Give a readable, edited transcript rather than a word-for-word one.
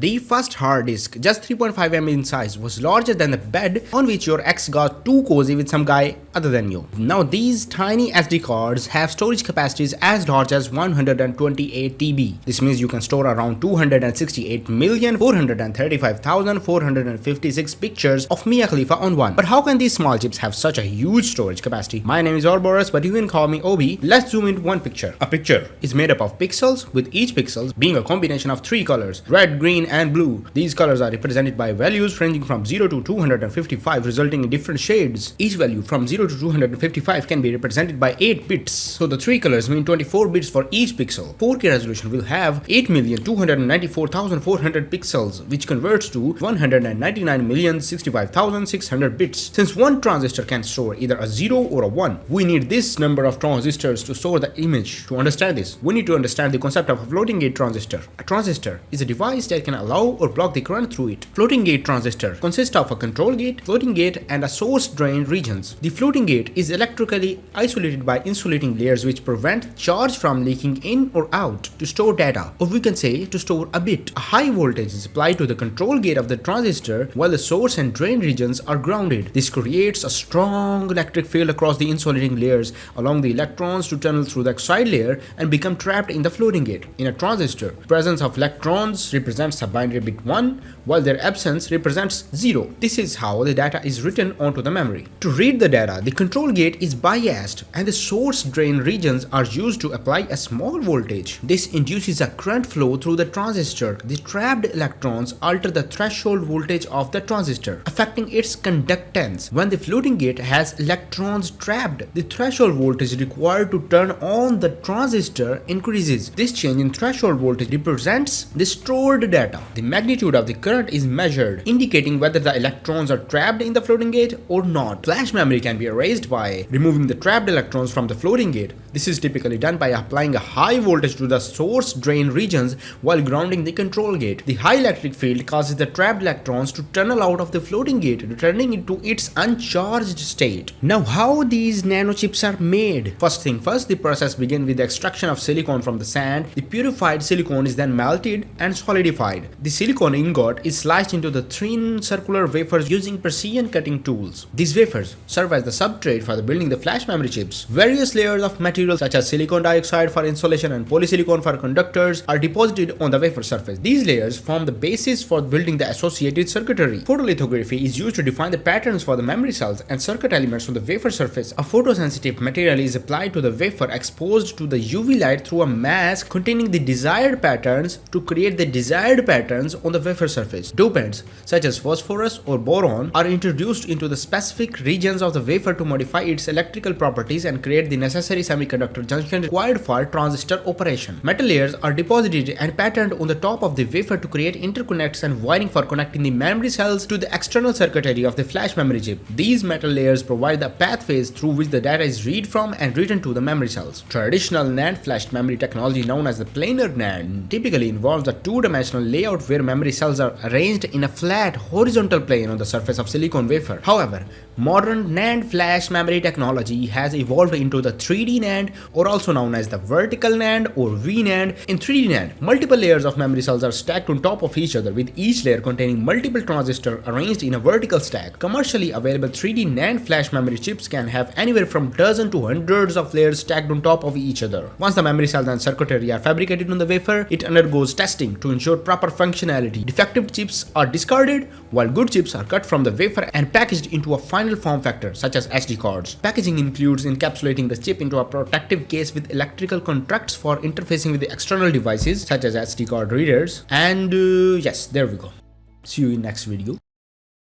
The first hard disk, just 3.5 mm in size, was larger than the bed on which your ex got too cozy with some guy other than you. Now these tiny SD cards have storage capacities as large as 128 TB. This means you can store around 268,435,456 pictures of Mia Khalifa on one. But how can these small chips have such a huge storage capacity? My name is Ouroboros, but you can call me Obi. Let's zoom into one picture. A picture is made up of pixels, with each pixel being a combination of three colors: red, green, and blue. These colors are represented by values ranging from 0 to 255, resulting in different shades. Each value from 0 to 255 can be represented by 8 bits. So the three colors mean 24 bits for each pixel. 4K resolution will have 8,294,400 pixels, which converts to 199,065,600 bits. Since one transistor can store either a 0 or a 1, we need this number of transistors to store the image. To understand this, we need to understand the concept of a floating gate transistor. A transistor is a device that can allow or block the current through it. Floating gate transistor consists of a control gate, floating gate, and a source drain regions. The floating gate is electrically isolated by insulating layers which prevent charge from leaking in or out. To store data, or we can say to store a bit, a high voltage is applied to the control gate of the transistor while the source and drain regions are grounded. This creates a strong electric field across the insulating layers, allowing the electrons to tunnel through the oxide layer and become trapped in the floating gate. In a transistor, the presence of electrons represents a binary bit 1, while their absence represents 0. This is how the data is written onto the memory. To read the data, the control gate is biased and the source drain regions are used to apply a small voltage. This induces a current flow through the transistor. The trapped electrons alter the threshold voltage of the transistor, affecting its conductance. When the floating gate has electrons trapped, the threshold voltage required to turn on the transistor increases. This change in threshold voltage represents the stored data. The magnitude of the current is measured, indicating whether the electrons are trapped in the floating gate or not. Flash memory can be erased by removing the trapped electrons from the floating gate. This is typically done by applying a high voltage to the source drain regions while grounding the control gate. The high electric field causes the trapped electrons to tunnel out of the floating gate, returning it to its uncharged state. Now, how these nanochips are made? First thing first, the process begins with the extraction of silicon from the sand. The purified silicon is then melted and solidified. The silicon ingot is sliced into the thin circular wafers using precision cutting tools. These wafers serve as the substrate for the building the flash memory chips. Various layers of materials such as silicon dioxide for insulation and polysilicon for conductors are deposited on the wafer surface. These layers form the basis for building the associated circuitry. Photolithography is used to define the patterns for the memory cells and circuit elements on the wafer surface. A photosensitive material is applied to the wafer exposed to the UV light through a mask containing the desired patterns to create the desired patterns on the wafer surface. Dopants such as phosphorus or boron are introduced into the specific regions of the wafer to modify its electrical properties and create the necessary semiconductor junction required for transistor operation. Metal layers are deposited and patterned on the top of the wafer to create interconnects and wiring for connecting the memory cells to the external circuitry of the flash memory chip. These metal layers provide the pathways through which the data is read from and written to the memory cells. Traditional NAND flash memory technology, known as the planar NAND, typically involves a two-dimensional layout where memory cells are arranged in a flat horizontal plane on the surface of silicon wafer. However, modern NAND flash memory technology has evolved into the 3D NAND, or also known as the vertical NAND or v-nand. In 3D NAND, multiple layers of memory cells are stacked on top of each other, with each layer containing multiple transistors arranged in a vertical stack. Commercially available 3D NAND flash memory chips can have anywhere from dozens to hundreds of layers stacked on top of each other. Once the memory cells and circuitry are fabricated on the wafer, it undergoes testing to ensure proper functionality. Defective chips are discarded, while good chips are cut from the wafer and packaged into a final form factor, such as SD cards. Packaging includes encapsulating the chip into a protective case with electrical contacts for interfacing with the external devices, such as SD card readers. And yes, there we go. See you in next video.